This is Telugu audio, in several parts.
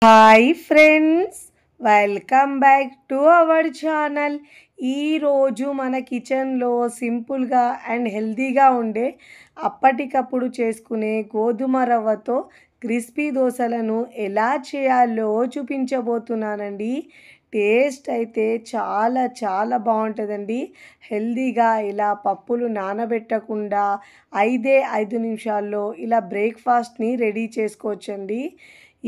Hi friends, welcome back to our channel. ఈరోజు మన కిచెన్లో సింపుల్గా అండ్ హెల్తీగా ఉండే అప్పటికప్పుడు చేసుకునే గోధుమ రవ్వతో క్రిస్పీ దోశలను ఎలా చేయాలో చూపించబోతున్నానండి. టేస్ట్ అయితే చాలా చాలా బాగుంటుందండి. హెల్తీగా ఇలా పప్పులు నానబెట్టకుండా 5 నిమిషాల్లో ఇలా బ్రేక్ఫాస్ట్ని రెడీ చేసుకోవచ్చండి.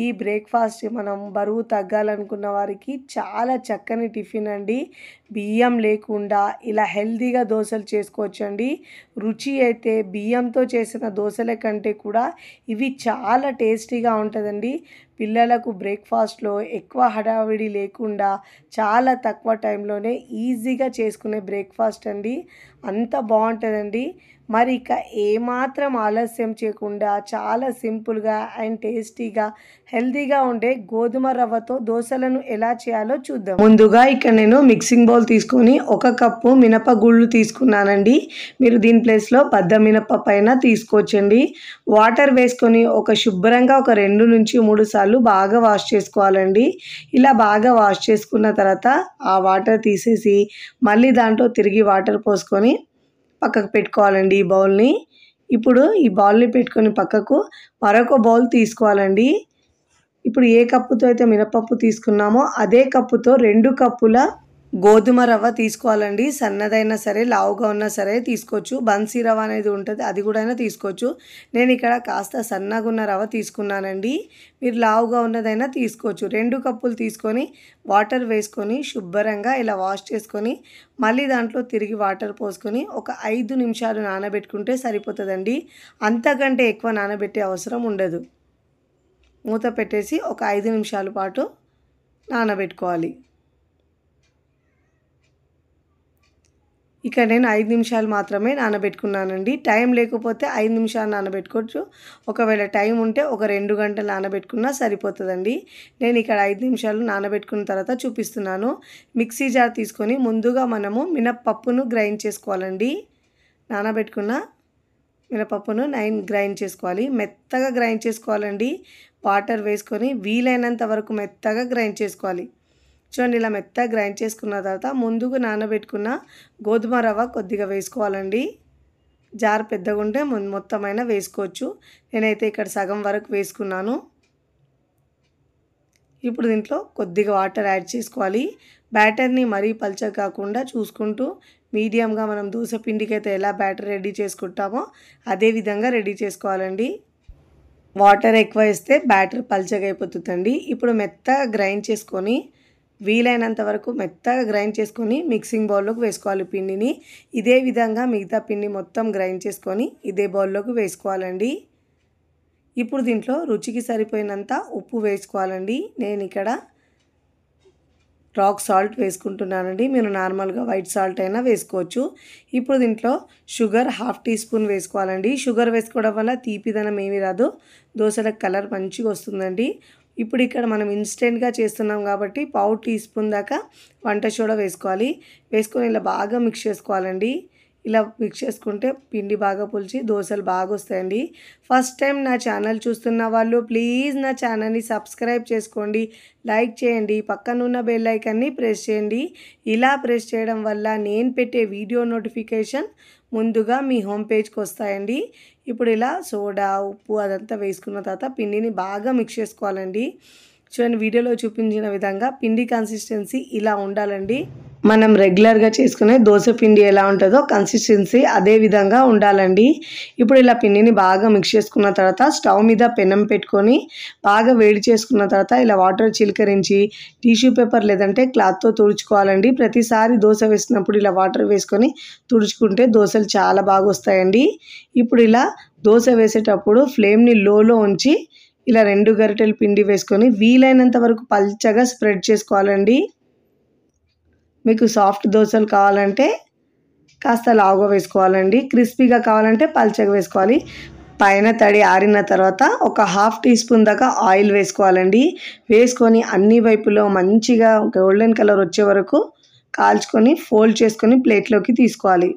ఈ బ్రేక్ఫాస్ట్ మనం బరువు తగ్గాలనుకున్న వారికి చాలా చక్కని టిఫిన్ అండి. బియ్యం లేకుండా ఇలా హెల్తీగా దోశలు చేసుకోవచ్చండి. రుచి అయితే బియ్యంతో చేసిన దోశల కంటే కూడా ఇవి చాలా టేస్టీగా ఉంటుందండి. పిల్లలకు బ్రేక్ఫాస్ట్లో ఎక్కువ హడావిడి లేకుండా చాలా తక్కువ టైంలోనే ఈజీగా చేసుకునే బ్రేక్ఫాస్ట్ అండి. అంత బాగుంటుందండి. మరి ఇక ఏమాత్రం ఆలస్యం చేయకుండా చాలా సింపుల్గా అండ్ టేస్టీగా హెల్తీగా ఉండే గోధుమ రవ్వతో దోశలను ఎలా చేయాలో చూద్దాం. ముందుగా ఇక్కడ నేను మిక్సింగ్ బౌల్ తీసుకొని 1 కప్పు మినపగుళ్ళు తీసుకున్నానండి. మీరు దీని ప్లేస్లో బద్ద మినపప్పు అయినా తీసుకోవచ్చండి. వాటర్ వేసుకొని శుభ్రంగా 2 నుంచి 3 సార్లు బాగా వాష్ చేసుకోవాలండి. ఇలా బాగా వాష్ చేసుకున్న తర్వాత ఆ వాటర్ తీసేసి మళ్ళీ దాంట్లో తిరిగి వాటర్ పోసుకొని పక్కకు పెట్టుకోవాలండి ఈ బౌల్ని. ఇప్పుడు ఈ బౌల్ని పెట్టుకొని పక్కకు మరొక బౌల్ తీసుకోవాలండి. ఇప్పుడు ఏ కప్పుతో అయితే మినపప్పు తీసుకున్నామో అదే కప్పుతో 2 కప్పుల గోధుమ రవ్వ తీసుకోవాలండి. సన్నదైనా సరే లావుగా ఉన్నా సరే తీసుకోవచ్చు. బన్సీ రవ్వ అనేది ఉంటుంది, అది కూడా అయినా తీసుకోవచ్చు. నేను ఇక్కడ కాస్త సన్నగా ఉన్న రవ్వ తీసుకున్నానండి. మీరు లావుగా ఉన్నదైనా తీసుకోవచ్చు. 2 కప్పులు తీసుకొని వాటర్ వేసుకొని శుభ్రంగా ఇలా వాష్ చేసుకొని మళ్ళీ దాంట్లో తిరిగి వాటర్ పోసుకొని 5 నిమిషాలు నానబెట్టుకుంటే సరిపోతుందండి. అంతకంటే ఎక్కువ నానబెట్టే అవసరం ఉండదు. మూత పెట్టేసి 5 నిమిషాల పాటు నానబెట్టుకోవాలి. ఇక్కడ నేను 5 నిమిషాలు మాత్రమే నానబెట్టుకున్నానండి. టైం లేకపోతే 5 నిమిషాలు నానబెట్టుకోవచ్చు. ఒకవేళ టైం ఉంటే 2 గంటలు నానబెట్టుకున్నా సరిపోతుందండి. నేను ఇక్కడ 5 నిమిషాలు నానబెట్టుకున్న తర్వాత చూపిస్తున్నాను. మిక్సీ జార్ తీసుకొని ముందుగా మనము మినప్పప్పును గ్రైండ్ చేసుకోవాలండి. నానబెట్టుకున్న మినపప్పును గ్రైండ్ చేసుకోవాలి. మెత్తగా గ్రైండ్ చేసుకోవాలండి. వాటర్ వేసుకొని వీలైనంత వరకు మెత్తగా గ్రైండ్ చేసుకోవాలి. చూడండి, ఇలా మెత్తగా గ్రైండ్ చేసుకున్న తర్వాత ముందుగా నానబెట్టుకున్న గోధుమ రవ్వ కొద్దిగా వేసుకోవాలండి. జార్ పెద్దగా ఉంటే మొత్తమైనా వేసుకోవచ్చు. నేనైతే ఇక్కడ సగం వరకు వేసుకున్నాను. ఇప్పుడు దీంట్లో కొద్దిగా వాటర్ యాడ్ చేసుకోవాలి. బ్యాటర్ని మరీ పల్చగా కాకుండా చూసుకుంటూ మీడియంగా మనం దోశ పిండికి అయితే ఎలా బ్యాటర్ రెడీ చేసుకుంటామో అదే విధంగా రెడీ చేసుకోవాలండి. వాటర్ ఎక్కువ వేస్తే బ్యాటర్ పల్చగా అయిపోతుందండి. ఇప్పుడు మెత్తగా గ్రైండ్ చేసుకొని వీలైనంత వరకు మెత్తగా గ్రైండ్ చేసుకొని మిక్సింగ్ బౌల్లోకి వేసుకోవాలి పిండిని. ఇదే విధంగా మిగతా పిండి మొత్తం గ్రైండ్ చేసుకొని ఇదే బౌల్లోకి వేసుకోవాలండి. ఇప్పుడు దీంట్లో రుచికి సరిపోయినంత ఉప్పు వేసుకోవాలండి. నేను ఇక్కడ రాక్ సాల్ట్ వేసుకుంటున్నానండి. మీరు నార్మల్గా వైట్ సాల్ట్ అయినా వేసుకోవచ్చు. ఇప్పుడు దీంట్లో షుగర్ 1/2 టీ స్పూన్ వేసుకోవాలండి. షుగర్ వేసుకోవడం వల్ల తీపిదనం ఏమీ రాదు, దోశలకు కలర్ మంచిగా వస్తుందండి. ఇప్పుడు ఇక్కడ మనం ఇన్స్టెంట్గా చేస్తున్నాం కాబట్టి 1/4 టీ స్పూన్ దాకా వంట సోడా వేసుకోవాలి. వేసుకొని ఇలా బాగా మిక్స్ చేసుకోవాలండి. ఇలా మిక్స్ చేసుకుంటే పిండి బాగా పులిచి దోశలు బాగా వస్తాయండి. ఫస్ట్ టైం నా ఛానల్ చూస్తున్న వాళ్ళు ప్లీజ్ నా ఛానల్ని సబ్స్క్రైబ్ చేసుకోండి, లైక్ చేయండి, పక్కనున్న బెల్ ఐకాన్ని ప్రెస్ చేయండి. ఇలా ప్రెస్ చేయడం వల్ల నేను పెట్టే వీడియో నోటిఫికేషన్ ముందుగా మీ హోమ్ పేజ్కి వస్తాయండి. ఇప్పుడు ఇలా సోడా, ఉప్పు అదంతా వేసుకున్న తర్వాత పిండిని బాగా మిక్స్ చేసుకోవాలండి. చూడండి, వీడియోలో చూపించిన విధంగా పిండి కన్సిస్టెన్సీ ఇలా ఉండాలండి. మనం రెగ్యులర్గా చేసుకునే దోశ పిండి ఎలా ఉంటుందో కన్సిస్టెన్సీ అదే విధంగా ఉండాలండి. ఇప్పుడు ఇలా పిండిని బాగా మిక్స్ చేసుకున్న తర్వాత స్టవ్ మీద పెనం పెట్టుకొని బాగా వేడి చేసుకున్న తర్వాత ఇలా వాటర్ చిలకరించి టిష్యూ పేపర్ లేదంటే క్లాత్తో తుడుచుకోవాలండి. ప్రతిసారి దోశ వేసినప్పుడు ఇలా వాటర్ వేసుకొని తుడుచుకుంటే దోశలు చాలా బాగా వస్తాయండి. ఇప్పుడు ఇలా దోశ వేసేటప్పుడు ఫ్లేమ్ని లోలో ఉంచి ఇలా 2 గరిటెలు పిండి వేసుకొని వీలైనంత వరకు పల్చగా స్ప్రెడ్ చేసుకోవాలండి. మీకు సాఫ్ట్ దోశలు కావాలంటే కాస్త లావుగా వేసుకోవాలండి. క్రిస్పీగా కావాలంటే పల్చగా వేసుకోవాలి. పైన తడి ఆరిన తర్వాత 1/2 టీ స్పూన్ దాకా ఆయిల్ వేసుకోవాలండి. వేసుకొని అన్ని వైపులో మంచిగా గోల్డెన్ కలర్ వచ్చే వరకు కాల్చుకొని ఫోల్డ్ చేసుకొని ప్లేట్లోకి తీసుకోవాలి.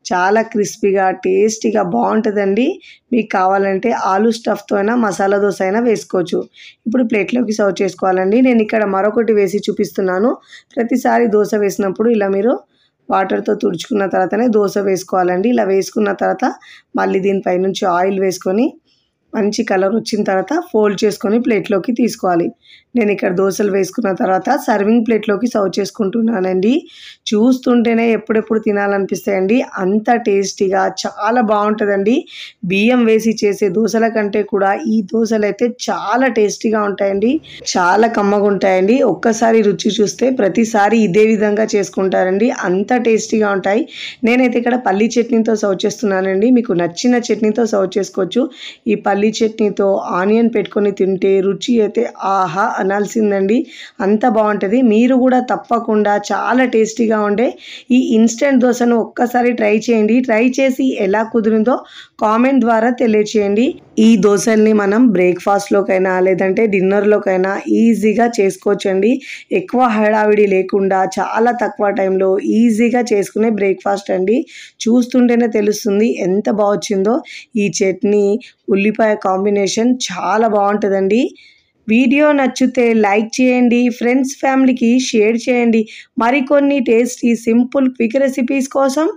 చాలా క్రిస్పీగా టేస్టీగా బాగుంటుందండి. మీకు కావాలంటే ఆలు స్టఫ్తో అయినా మసాలా దోశ అయినా వేసుకోవచ్చు. ఇప్పుడు ప్లేట్లోకి సర్వ్ చేసుకోవాలండి. నేను ఇక్కడ మరొకటి వేసి చూపిస్తున్నాను. ప్రతిసారి దోశ వేసినప్పుడు ఇలా మీరు వాటర్తో తుడుచుకున్న తర్వాతనే దోశ వేసుకోవాలండి. ఇలా వేసుకున్న తర్వాత మళ్ళీ దీనిపై నుంచి ఆయిల్ వేసుకొని మంచి కలర్ వచ్చిన తర్వాత ఫోల్డ్ చేసుకొని ప్లేట్లోకి తీసుకోవాలి. నేను ఇక్కడ దోశలు వేసుకున్న తర్వాత సర్వింగ్ ప్లేట్లోకి సర్వ్ చేసుకుంటున్నానండి. చూస్తుంటేనే ఎప్పుడెప్పుడు తినాలనిపిస్తాయండి. అంత టేస్టీగా చాలా బాగుంటుందండి. బియ్యం వేసి చేసే దోశల కంటే కూడా ఈ దోశలు అయితే చాలా టేస్టీగా ఉంటాయండి. చాలా కమ్మగా ఉంటాయండి. ఒక్కసారి రుచి చూస్తే ప్రతిసారి ఇదే విధంగా చేసుకుంటారండి. అంత టేస్టీగా ఉంటాయి. నేనైతే ఇక్కడ పల్లీ చట్నీతో సర్వ్ చేస్తున్నానండి. మీకు నచ్చిన చట్నీతో సర్వ్ చేసుకోవచ్చు. ఈ పల్లీ చట్నీతో ఆనియన్ పెట్టుకొని తింటే రుచి అయితే ఆహా అనాల్సిందండి. అంత బాగుంటుంది. మీరు కూడా తప్పకుండా చాలా టేస్టీగా ఉండే ఈ ఇన్స్టెంట్ దోశను ఒక్కసారి ట్రై చేయండి. ట్రై చేసి ఎలా కుదిరిందో కామెంట్ ద్వారా తెలియచేయండి. ఈ దోశల్ని మనం బ్రేక్ఫాస్ట్లోకైనా లేదంటే డిన్నర్లోకైనా ఈజీగా చేసుకోవచ్చండి. ఎక్కువ హడావిడి లేకుండా చాలా తక్కువ టైంలో ఈజీగా చేసుకునే బ్రేక్ఫాస్ట్ అండి. చూస్తుంటేనే తెలుస్తుంది ఎంత బాగా వచ్చిందో. ఈ చట్నీ ఉల్లిపాయ కాంబినేషన్ చాలా బాగుంటుందండి. వీడియో నచ్చితే లైక్ చేయండి. ఫ్రెండ్స్ ఫ్యామిలీకి షేర్ చేయండి. మరికొన్ని టేస్టీ సింపుల్ క్విక్ రెసిపీస్ కోసం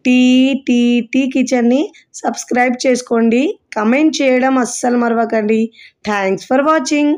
టీ కిచెన్ని సబ్స్క్రైబ్ చేసుకోండి. కమెంట్ చేయడం అస్సలు మరవకండి. Thanks for watching.